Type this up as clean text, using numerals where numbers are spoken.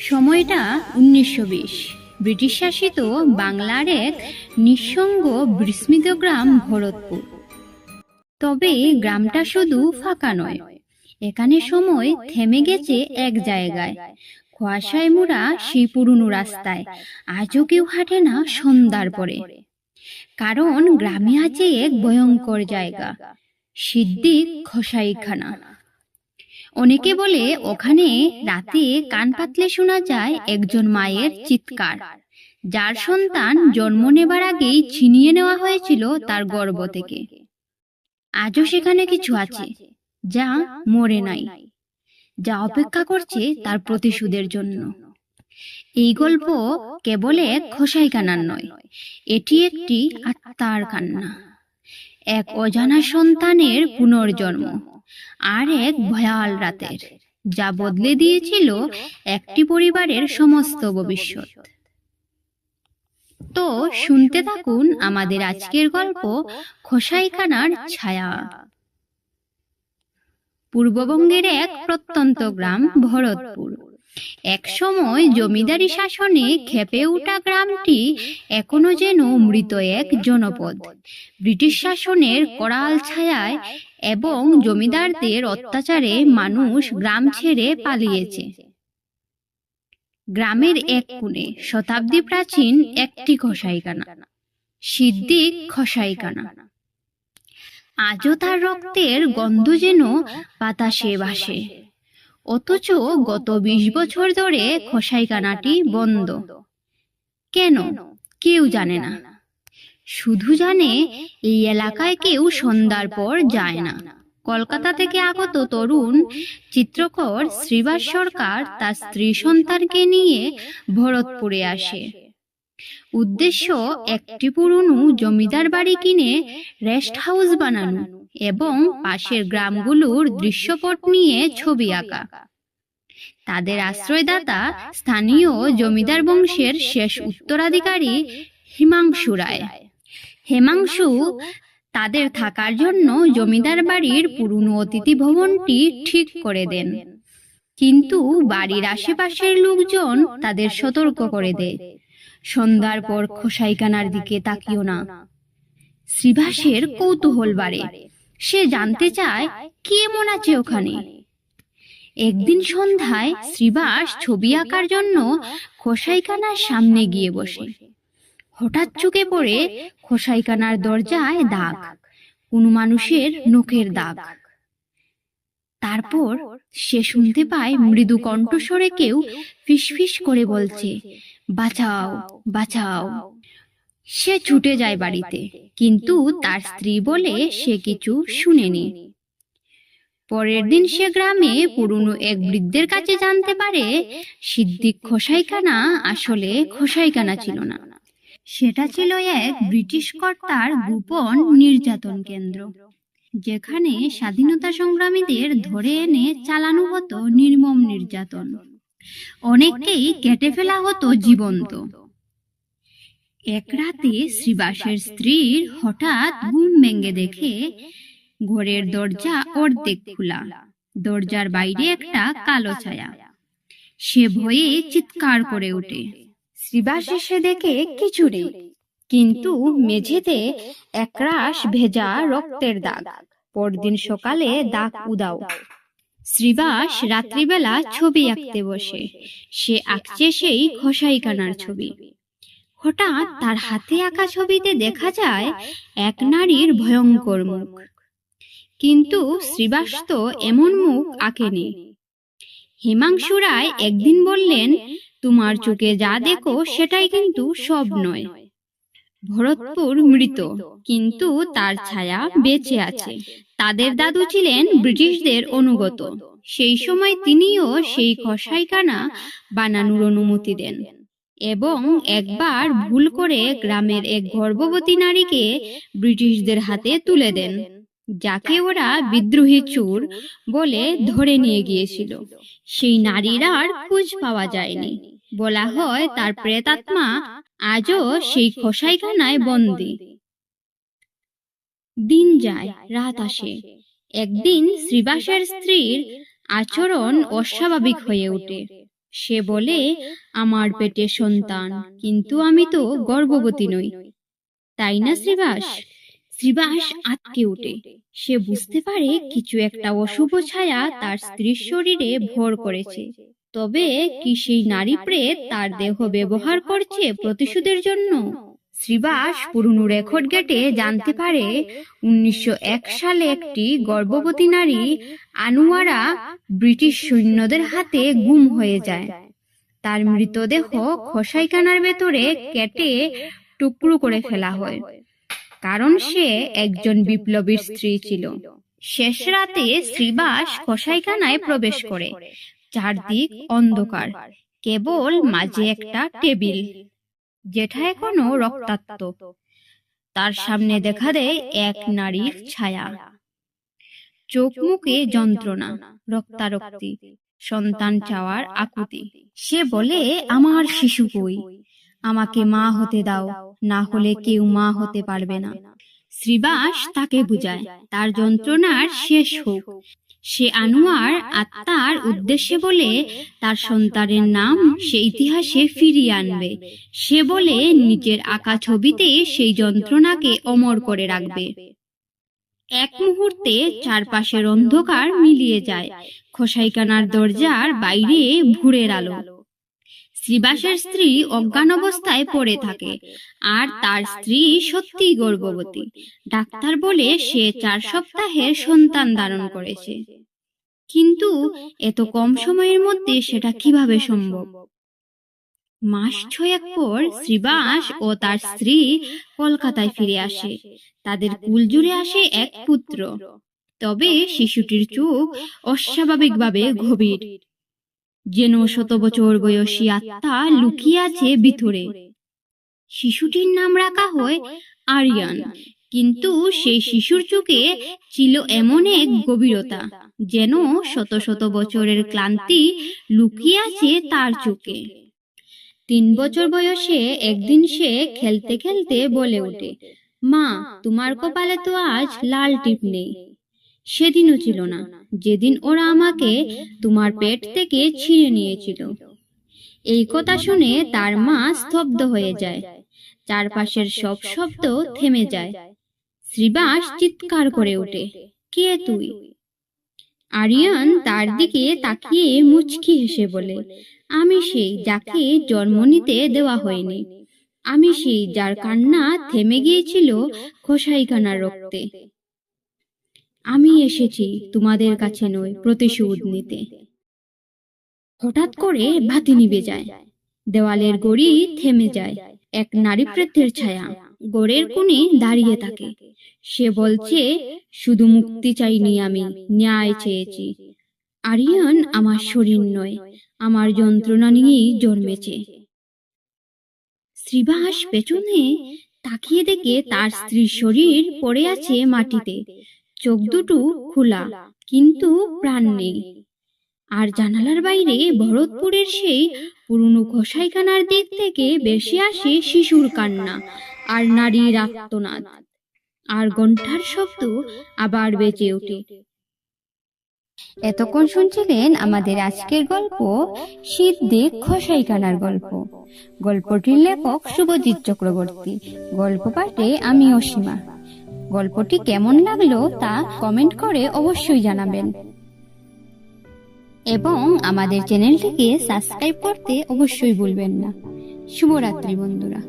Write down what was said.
সময়টা 1920। ব্রিটিশ শাসিত বাংলার এক নিঃসঙ্গ বিস্মৃত গ্রাম ভরতপুর। তবে গ্রামটা শুধু ফাঁকা নয়, এখানে সময় থেমে গেছে এক জায়গায়, কুয়াশায় মোড়া সেই পুরনো রাস্তায় আজও কেউ হাঁটে না সন্ধ্যার পরে। কারণ গ্রামে আছে এক ভয়ঙ্কর জায়গা, সিদ্দিক কসাইখানা। অনেকে বলে ওখানে রাতে কান পাতলে শোনা যায় একজন মায়ের চিৎকার, যার সন্তান জন্ম নেবার আগেই ছিনিয়ে নেওয়া হয়েছিল তার গর্ভ থেকে। আজও সেখানে কিছু আছে যা মরে নাই, যা অপেক্ষা করছে তার প্রতিশোধের জন্য। এই গল্প কেবল এক কসাইখানার নয়, এটি একটি আত্মার কান্না, এক অজানা সন্তানের পুনর্জন্ম, আর এক ভয়াল রাতের, যা বদলে দিয়েছিল একটি পরিবারের সমস্ত ভবিষ্যৎ। তো শুনতে থাকুন আমাদের আজকের গল্প, কসাইখানার ছায়া। পূর্ববঙ্গের এক প্রত্যন্ত গ্রাম ভরতপুর। এক সময় জমিদারি শাসনে খেপে ওঠা গ্রামটি এখনো যেন মৃত এক জনপদ। ব্রিটিশ শাসনের করাল ছায়ায় এবং জমিদারদের অত্যাচারে মানুষ গ্রাম ছেড়ে পালিয়েছে। গ্রামের এক কোণে শতাব্দী প্রাচীন একটি কসাইখানা, সিদ্দিক কসাইখানা। আজও তার রক্তের গন্ধ যেন বাতাসে ভাসে। অথচ গত 20 বছর ধরে কসাইখানাটি বন্ধ। কেন? কেউ জানে না। শুধু জানে এই এলাকায় কেউ সন্ধ্যার পর যায় না। কলকাতা থেকে আগত তরুণ চিত্রকর শ্রীবাস সরকার তার স্ত্রী সন্তানকে নিয়ে ভরতপুরে আসে। উদ্দেশ্য একটি পুরনো জমিদার বাড়ি কিনে রেস্ট হাউস বানানো এবং পাশের গ্রামগুলোর দৃশ্যপট নিয়ে ছবি আঁকা। তাদের আশ্রয়দাতা স্থানীয় জমিদার বংশের শেষ উত্তরাধিকারী হিমাংশু রায়। হিমাংশু তাদের থাকার জন্য জমিদার বাড়ির পুরনো অতিথি ভবনটি ঠিক করে দেন, কিন্তু বাড়ির আশেপাশের লোকজন তাদের সতর্ক করে দেয়, সন্ধ্যার পর কসাইখানার দিকে তাকিও না। শ্রীবাসের কৌতূহল বাড়ে, সে জানতে চায় কি এমন আছে ওখানে। একদিন সন্ধ্যায় শ্রীবাস ছবি আঁকার জন্য কসাইখানার সামনে গিয়ে বসে। হঠাৎ চোখে পড়ে কসাইখানার দরজায় দাগ, কোনো মানুষের নখের দাগ। তারপর সে শুনতে পায় মৃদু কণ্ঠস্বরে কেউ ফিসফিস করে বলছে, বাঁচাও বাঁচাও। সে ছুটে যায় বাড়িতে, কিন্তু তার স্ত্রী বলে সে কিছু শুনেনি। পরের দিন সে গ্রামে পুরনো এক বৃদ্ধের কাছে জানতে পারে সিদ্দিক কসাইখানা আসলে কসাইখানা ছিল না, সেটা ছিল এক ব্রিটিশ কর্তার গোপন নির্যাতন কেন্দ্র, যেখানে স্বাধীনতা সংগ্রামীদের ধরে এনে চালানো হতো নির্মম নির্যাতন। অনেককেই কেটে ফেলা হতো জীবন্ত। এক রাতে শ্রীবাসের স্ত্রীর হঠাৎ ঘুম ভেঙে দেখে ঘরের দরজা অর্ধেক খোলা, দরজার বাইরে একটা কালো ছায়া। সে ভয়ে চিৎকার করে ওঠে। শ্রীবাস এসে দেখে কিছু নেই, কিন্তু মেঝেতে একরাশ ভেজা রক্তের দাগ। পরদিন সকালে দাগ উধাও। শ্রীবাস রাত্রিবেলা ছবি আঁকতে বসে। সে আঁকছে সেই কসাইখানার ছবি। হঠাৎ তার হাতে আঁকা ছবিতে দেখা যায় এক নারীর ভয়ঙ্কর মুখ। কিন্তু শ্রীবাস তো এমন মুখ আঁকেনি। হিমাংশু রায় একদিন বললেন, তোমার চোখে যা দেখো সেটাই কিন্তু সব নয়। ভরতপুর মৃত, কিন্তু তার ছায়া বেঁচে আছে। তাদের দাদু ছিলেন ব্রিটিশদের অনুগত। সেই সময় তিনিও সেই কসাইখানা বানানোর অনুমতি দেন এবং একবার ভুল করে গ্রামের এক গর্ভবতী নারীকে ব্রিটিশদের হাতে তুলে দেন, যাকে ওরা বিদ্রোহী চোর বলে ধরে নিয়ে গিয়েছিল। সেই নারীর আর খোঁজ পাওয়া যায়নি। বলা হয় তার প্রেতাত্মা আজও সেই কসাইখানায় বন্দী। দিন যায়, রাত আসে। একদিন শ্রীবাসের স্ত্রীর আচরণ অস্বাভাবিক হয়ে ওঠে। সে বলে, আমার পেটে সন্তান, কিন্তু আমি তো গর্ভবতী নই, তাই না শ্রীবাস? শ্রীবাস আঁতকে ওঠে। সে বুঝতে পারে কিছু একটা অশুভ ছায়া তার স্ত্রীর শরীরে ভর করেছে। তবে কি সেই নারী প্রেত তার দেহ ব্যবহার করছে প্রতিশোধের জন্য? শ্রীবাস পুরনো রেকর্ড ঘেঁটে জানতে পারে 1901 সালে একটি গর্ভবতী নারী আনোয়ারা ব্রিটিশ সৈন্যদের হাতে গুম হয়ে যায়। তার মৃতদেহ কসাইখানার ভেতরে কেটে টুকরো করে ফেলা হয়, কারণ সে একজন বিপ্লবীর স্ত্রী ছিল। শেষ রাতে শ্রীবাস কসাইখানায় প্রবেশ করে। চারদিক অন্ধকার, কেবল মাঝে একটা টেবিল, যেটা এখনো রক্তাক্ত। তার সামনে দেখা দেয় এক নারীর ছায়া, চোখ মুখে যন্ত্রণা, রক্তারক্তি, সন্তান চাওয়ার আকুতি। সে বলে, আমার শিশু কই? আমাকে মা হতে দাও, না হলে কেউ মা হতে পারবে না। শ্রীবাস তাকে বুঝায় তার যন্ত্রণার শেষ হোক। সে আনোয়ার আত্মার উদ্দেশ্যে বলে তার সন্তানের নাম সে ইতিহাসে ফিরিয়ে আনবে। সে বলে নিজের আঁকা ছবিতে সেই যন্ত্রণাকে অমর করে রাখবে। এক মুহূর্তে চারপাশের অন্ধকার মিলিয়ে যায়। কসাইখানার দরজার বাইরে ভোরের আলো। শ্রীবাসের স্ত্রী অজ্ঞান অবস্থায় পড়ে থাকে, আর তার স্ত্রী সত্যিই গর্ভবতী। ডাক্তার বলে সে 4 সপ্তাহের সন্তান ধারণ করেছে। কিন্তু এত কম সময়ের মধ্যে সেটা কিভাবে সম্ভব? মাস 6 পর শ্রীবাস ও তার স্ত্রী কলকাতায় ফিরে আসে। তাদের কুল জুড়ে আসে এক পুত্র। তবে শিশুটির চোখ অস্বাভাবিকভাবে গভীর, যেন 100 বছর বয়সী আত্মা লুকিয়ে আছে ভিতরে। শিশুটির নাম রাখা হয় আরিয়ান, কিন্তু সেই শিশুর চোখে ছিল এমন এক গভীরতা, যেন 100 বছরের ক্লান্তি লুকিয়ে আছে তার চোখে। 3 বছর বয়সে একদিন সে খেলতে খেলতে বলে ওঠে, মা, তোমার কপালে তো আজ লাল টিপ নেই। সেদিনও ছিল না, যেদিন ওরা আমাকে তোমার পেট থেকে ছিঁড়ে নিয়েছিল। এই কথা শুনে তার মা স্তব্ধ হয়ে যায়। চারপাশের সব শব্দ থেমে যায়। শ্রীবাস চিৎকার করে ওঠে, কে তুই? আরিয়ান তার দিকে তাকিয়ে মুচকি হেসে বলে, আমি সেই যাকে জন্ম নিতে দেওয়া হয়নি। আমি সেই যার কান্না থেমে গিয়েছিল কসাইখানার রক্তে। আমি এসেছি তোমাদের কাছে নয়, প্রতিশোধ নিতে। হঠাৎ করে বাতি নিভে যায়। দেওয়ালের গড়ি থেমে যায়। এক নারী প্রেতের ছায়া গড়ের কোণে দাঁড়িয়ে থাকে। সে বলছে, শুধু মুক্তি চাইনি, আমি ন্যায় চেয়েছি। আরিয়ান আমার শরীর নয়, আমার যন্ত্রণা নিয়েই জন্মেছে। শ্রীবাস পেছনে তাকিয়ে দেখে তার স্ত্রীর শরীর পড়ে আছে মাটিতে, চোখ দুটো খোলা, কিন্তু প্রাণ নেই। আর জানালার বাইরে ভরতপুরের সেই পুরনো কসাইখানার দিক থেকে ভেসে আসে শিশুর কান্না আর নারীর আর্তনাদ, আর ঘণ্টার শব্দ আবার বেজে ওঠে। এতক্ষণ শুনছিলেন আমাদের আজকের গল্প, সিদ্দিক কসাইখানার গল্প। গল্পটির লেখক শুভজিৎ চক্রবর্তী, গল্প পাঠে আমি অসীমা। গল্পটি কেমন লাগলো তা কমেন্ট করে অবশ্যই জানাবেন, এবং আমাদের চ্যানেলটিকে সাবস্ক্রাইব করতে অবশ্যই ভুলবেন না। শুভরাত্রি বন্ধুরা।